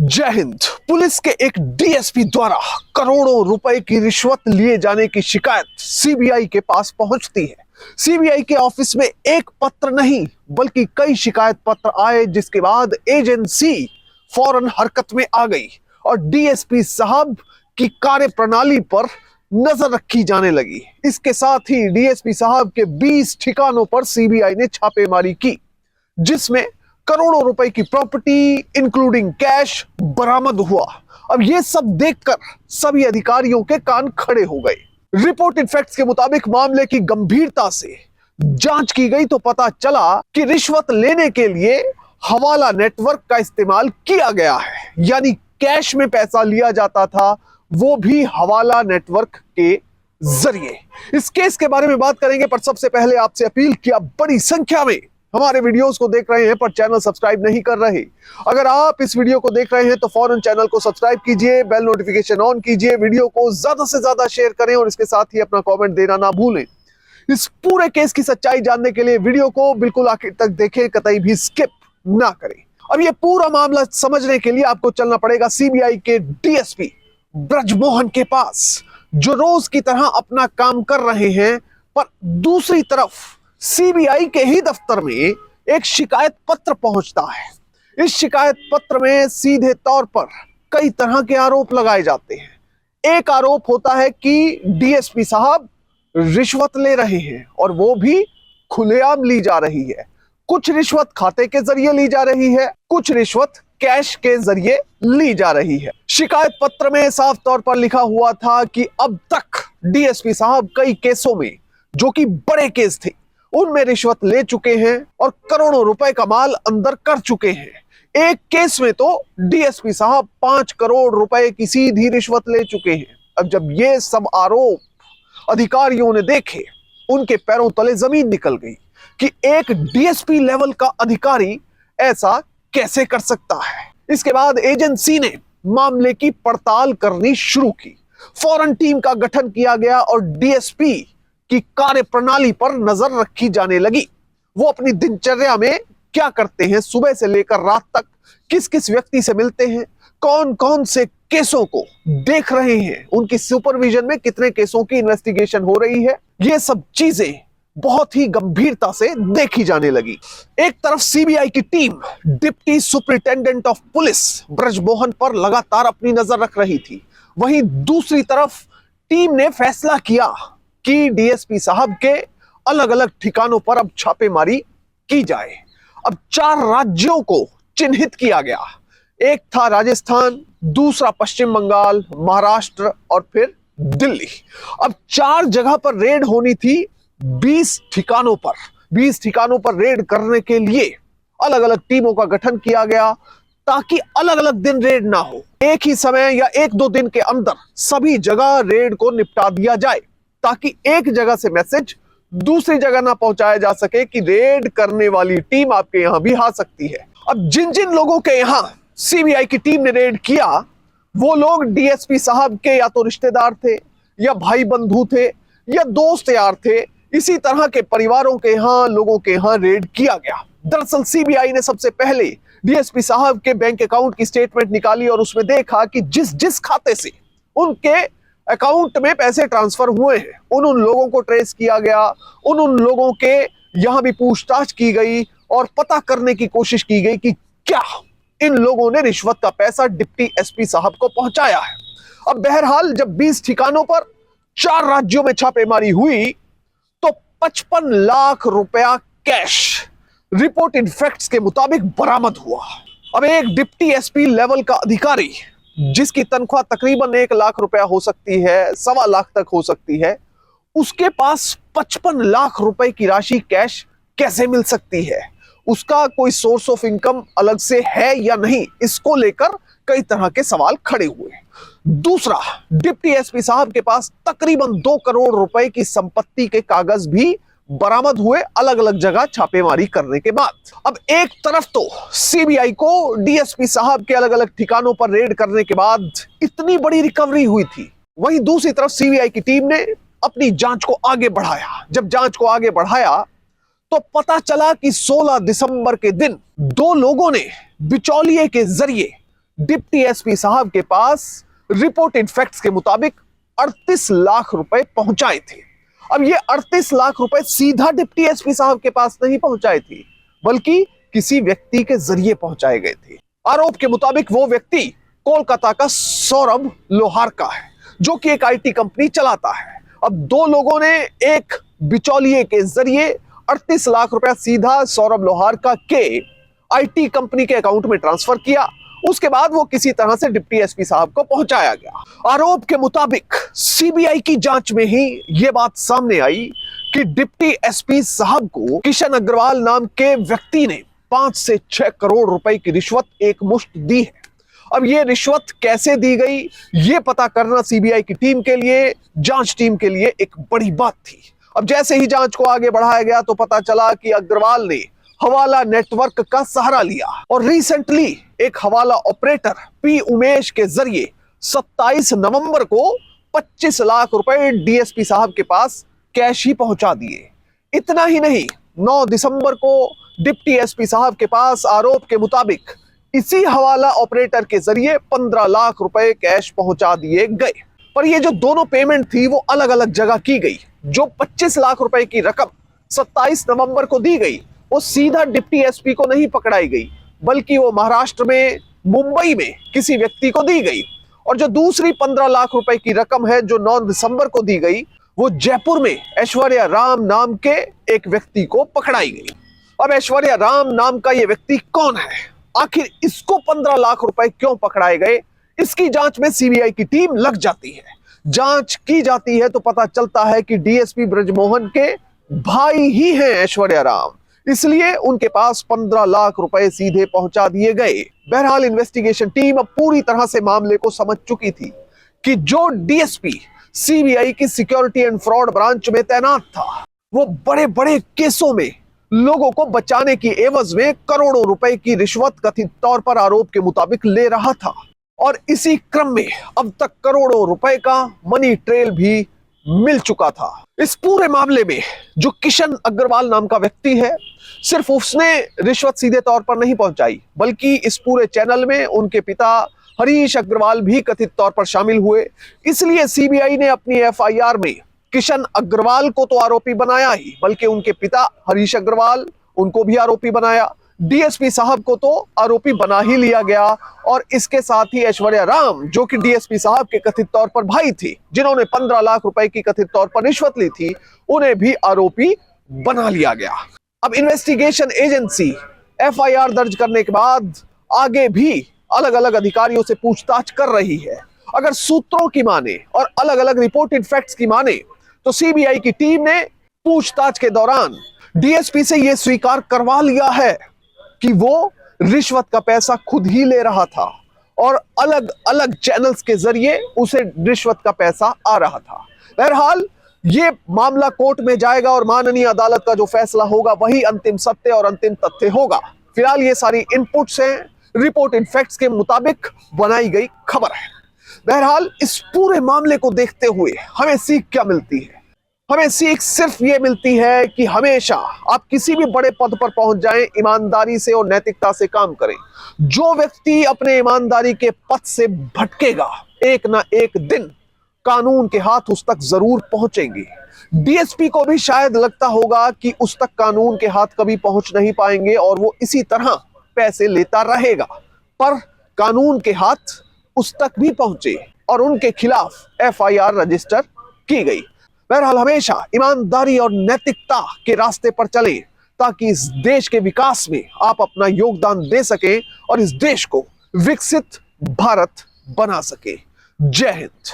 जय हिंद। पुलिस के एक डीएसपी द्वारा करोड़ों रुपए की रिश्वत लिए जाने की शिकायत सीबीआई के पास पहुंचती है। सीबीआई के ऑफिस में एक पत्र नहीं बल्कि कई शिकायत पत्र आए, जिसके बाद एजेंसी फौरन हरकत में आ गई और डीएसपी साहब की कार्यप्रणाली पर नजर रखी जाने लगी। इसके साथ ही डीएसपी साहब के 20 ठिकानों पर सीबीआई ने छापेमारी की, जिसमें करोड़ों रुपए की प्रॉपर्टी इंक्लूडिंग कैश बरामद हुआ। अब यह सब देखकर सभी अधिकारियों के कान खड़े हो गए। रिपोर्टेड फैक्ट्स के मुताबिक मामले की गंभीरता से जांच की गई तो पता चला कि रिश्वत लेने के लिए हवाला नेटवर्क का इस्तेमाल किया गया है, यानी कैश में पैसा लिया जाता था, वो भी हवाला नेटवर्क के जरिए। इस केस के बारे में बात करेंगे, पर सबसे पहले आपसे अपील कि आप बड़ी संख्या में हमारे वीडियोस को देख रहे हैं पर चैनल सब्सक्राइब नहीं कर रहे। अगर आप इस वीडियो को देख रहे हैं तो फौरन चैनल को सब्सक्राइब कीजिए, बेल नोटिफिकेशन ऑन कीजिए, वीडियो को ज्यादा से ज्यादा शेयर करें और इसके साथ ही अपना कमेंट देना ना भूलें। इस पूरे केस की सच्चाई जानने के लिए वीडियो को बिल्कुल आखिर तक देखें, कतई भी स्किप ना करें। अब ये पूरा मामला समझने के लिए आपको चलना पड़ेगा सीबीआई के डीएसपी ब्रजमोहन के पास, जो रोज की तरह अपना काम कर रहे हैं। पर दूसरी तरफ सीबीआई के ही दफ्तर में एक शिकायत पत्र पहुंचता है। इस शिकायत पत्र में सीधे तौर पर कई तरह के आरोप लगाए जाते हैं। एक आरोप होता है कि डीएसपी साहब रिश्वत ले रहे हैं और वो भी खुलेआम ली जा रही है। कुछ रिश्वत खाते के जरिए ली जा रही है, कुछ रिश्वत कैश के जरिए ली जा रही है। शिकायत पत्र में साफ तौर पर लिखा हुआ था कि अब तक डीएसपी साहब कई केसों में, जो कि बड़े केस थे, उनमें रिश्वत ले चुके हैं और करोड़ों रुपए का माल अंदर कर चुके हैं। एक केस में तो डीएसपी साहब 5 करोड़ रुपए की सीधी रिश्वत ले चुके हैं। अब जब ये सब आरोप अधिकारियों ने देखे, उनके पैरों तले जमीन निकल गई कि एक डीएसपी लेवल का अधिकारी ऐसा कैसे कर सकता है। इसके बाद एजेंसी ने मामले की पड़ताल करनी शुरू की। फौरन टीम का गठन किया गया और डीएसपी की कार्यप्रणाली पर नजर रखी जाने लगी। वो अपनी दिनचर्या में क्या करते हैं, सुबह से लेकर रात तक किस किस व्यक्ति से मिलते हैं, कौन कौन से केसों को देख रहे हैं, उनकी सुपरविजन में कितने केसों की इन्वेस्टिगेशन हो रही है, ये सब चीजें बहुत ही गंभीरता से देखी जाने लगी। एक तरफ सीबीआई की team deputy superintendent of police Brajmohan पर लगातार अपनी नजर रख रही थी, वहीं दूसरी तरफ टीम ने फैसला किया कि डीएसपी साहब के अलग अलग ठिकानों पर अब छापेमारी की जाए। अब 4 राज्यों को चिन्हित किया गया। एक था राजस्थान, दूसरा पश्चिम बंगाल, महाराष्ट्र और फिर दिल्ली। अब 4 जगह पर रेड होनी थी। 20 ठिकानों पर रेड करने के लिए अलग अलग टीमों का गठन किया गया, ताकि अलग अलग दिन रेड ना हो, एक ही समय या 1-2 दिन के अंदर सभी जगह रेड को निपटा दिया जाए, ताकि एक जगह से मैसेज दूसरी जगह ना पहुंचाया जा सके कि रेड करने वाली टीम आपके यहां भी आ सकती है। अब जिन जिन लोगों के यहां सीबीआई की टीम ने रेड किया, वो लोग डीएसपी साहब के या तो रिश्तेदार थे, या भाई बंधु थे, या दोस्त यार थे। इसी तरह के परिवारों के यहां, लोगों के यहां रेड किया गया। दरअसल सीबीआई ने सबसे पहले डीएसपी साहब के बैंक अकाउंट की स्टेटमेंट निकाली और उसमें देखा कि जिस जिस खाते से उनके अकाउंट में पैसे ट्रांसफर हुए हैं, उन लोगों को ट्रेस किया गया। उन लोगों के यहां भी पूछताछ की गई और पता करने की कोशिश की गई कि क्या इन लोगों ने रिश्वत का पैसा डिप्टी एसपी साहब को पहुंचाया है। अब बहरहाल जब 20 ठिकानों पर 4 राज्यों में छापेमारी हुई तो 55 लाख रुपया कैश रिपोर्टेड फैक्ट्स के मुताबिक बरामद हुआ। अब एक डिप्टी एसपी लेवल का अधिकारी, जिसकी तनख्वाह तकरीबन 1 लाख रुपया हो सकती है, 1.25 लाख तक हो सकती है, उसके पास 55 लाख रुपए की राशि कैश कैसे मिल सकती है? उसका कोई सोर्स ऑफ इनकम अलग से है या नहीं, इसको लेकर कई तरह के सवाल खड़े हुए। दूसरा, डिप्टी एसपी साहब के पास तकरीबन 2 करोड़ रुपए की संपत्ति के कागज भी बरामद हुए अलग अलग जगह छापेमारी करने के बाद। अब एक तरफ तो सीबीआई को डीएसपी साहब के अलग अलग ठिकानों पर रेड करने के बाद इतनी बड़ी रिकवरी हुई थी, वहीं दूसरी तरफ सीबीआई की टीम ने अपनी जांच को आगे बढ़ाया। जब जांच को आगे बढ़ाया तो पता चला कि 16 दिसंबर के दिन 2 लोगों ने बिचौलिए के जरिए डिप्टी एसपी साहब के पास रिपोर्टेड फैक्ट्स के मुताबिक 38 लाख रुपए पहुंचाए थे। अब ये 38 लाख रुपए सीधा डिप्टी एसपी साहब के पास नहीं पहुंचाए थे, बल्कि किसी व्यक्ति के जरिए पहुंचाए गए थे। आरोप के मुताबिक वो व्यक्ति कोलकाता का सौरभ लोहारका है, जो कि एक आईटी कंपनी चलाता है। अब दो लोगों ने एक बिचौलिए के जरिए 38 लाख रुपया सीधा सौरभ लोहारका के आईटी कंपनी के अकाउंट में ट्रांसफर किया। उसके बाद वो किसी तरह से डिप्टी एसपी साहब को पहुंचाया गया। आरोप के मुताबिक सीबीआई की जांच में ही यह बात सामने आई कि डिप्टी एसपी साहब को किशन अग्रवाल नाम के व्यक्ति ने 5 से 6 करोड़ रुपए की रिश्वत एक मुश्त दी है। अब ये रिश्वत कैसे दी गई, ये पता करना सीबीआई की टीम के लिए, जांच टीम के लिए एक बड़ी बात थी। अब जैसे ही जांच को आगे बढ़ाया गया तो पता चला कि अग्रवाल ने हवाला नेटवर्क का सहारा लिया और रिसेंटली एक हवाला ऑपरेटर पी उमेश के जरिए 27 नवंबर को 25 लाख रुपए डीएसपी साहब के पास कैश ही पहुंचा दिए। इतना ही नहीं, 9 दिसंबर को डिप्टी एसपी साहब के पास आरोप के मुताबिक इसी हवाला ऑपरेटर के जरिए 15 लाख रुपए कैश पहुंचा दिए गए। पर ये जो दोनों पेमेंट थी वो अलग अलग जगह की गई। जो 25 लाख रुपए की रकम 27 नवंबर को दी गई वो सीधा डिप्टी एसपी को नहीं पकड़ाई गई, बल्कि वो महाराष्ट्र में मुंबई में किसी व्यक्ति को दी गई। और जो दूसरी 15 लाख रुपए की रकम है जो 9 दिसंबर को दी गई, वो जयपुर में ऐश्वर्या राम नाम के एक व्यक्ति को पकड़ाई गई। अब ऐश्वर्या राम नाम का ये व्यक्ति कौन है, आखिर इसको 15 लाख रुपए क्यों पकड़ाए गए, इसकी जांच में सीबीआई की टीम लग जाती है। जांच की जाती है तो पता चलता है कि डीएसपी ब्रजमोहन के भाई ही हैं ऐश्वर्या राम, इसलिए उनके पास 15 लाख रुपए सीधे पहुंचा दिए गए। बहरहाल इन्वेस्टिगेशन टीम अब पूरी तरह से मामले को समझ चुकी थी कि जो डीएसपी सीबीआई की सिक्योरिटी एंड फ्रॉड ब्रांच में तैनात था, वो बड़े बड़े केसों में लोगों को बचाने की एवज में करोड़ों रुपए की रिश्वत कथित तौर पर आरोप के मुताबिक ले रहा था। और इसी क्रम में अब तक करोड़ों रुपए का मनी ट्रेल भी मिल चुका था। इस पूरे मामले में जो किशन अग्रवाल नाम का व्यक्ति है, सिर्फ उसने रिश्वत सीधे तौर पर नहीं पहुंचाई, बल्कि इस पूरे चैनल में उनके पिता हरीश अग्रवाल भी कथित तौर पर शामिल हुए। इसलिए सीबीआई ने अपनी एफआईआर में किशन अग्रवाल को तो आरोपी बनाया ही, बल्कि उनके पिता हरीश अग्रवाल उनको भी आरोपी बनाया। डीएसपी साहब को तो आरोपी बना ही लिया गया और इसके साथ ही ऐश्वर्या राम, जो कि डीएसपी साहब के कथित तौर पर भाई थी, जिन्होंने 15 लाख रुपए की कथित तौर पर रिश्वत ली थी, उन्हें भी आरोपी बना लिया गया। अब इन्वेस्टिगेशन एजेंसी एफआईआर दर्ज करने के बाद आगे भी अलग अलग अधिकारियों से पूछताछ कर रही है। अगर सूत्रों की माने और अलग अलग रिपोर्टेड फैक्ट्स की माने तो सीबीआई की टीम ने पूछताछ के दौरान डीएसपी से यह स्वीकार करवा लिया है कि वो रिश्वत का पैसा खुद ही ले रहा था और अलग अलग चैनल्स के जरिए उसे रिश्वत का पैसा आ रहा था। बहरहाल ये मामला कोर्ट में जाएगा और माननीय अदालत का जो फैसला होगा वही अंतिम सत्य और अंतिम तथ्य होगा। फिलहाल ये सारी इनपुट्स हैं, रिपोर्टेड फैक्ट्स के मुताबिक बनाई गई खबर है। बहरहाल इस पूरे मामले को देखते हुए हमें सीख क्या मिलती है? हमें सीख सिर्फ ये मिलती है कि हमेशा आप किसी भी बड़े पद पर पहुंच जाएं, ईमानदारी से और नैतिकता से काम करें। जो व्यक्ति अपने ईमानदारी के पथ से भटकेगा, एक ना एक दिन कानून के हाथ उस तक जरूर पहुंचेंगे। डीएसपी को भी शायद लगता होगा कि उस तक कानून के हाथ कभी पहुंच नहीं पाएंगे और वो इसी तरह पैसे लेता रहेगा, पर कानून के हाथ उस तक भी पहुंचे और उनके खिलाफ एफआईआर रजिस्टर की गई। बहरहाल हमेशा ईमानदारी और नैतिकता के रास्ते पर चलें ताकि इस देश के विकास में आप अपना योगदान दे सकें और इस देश को विकसित भारत बना सके। जय हिंद।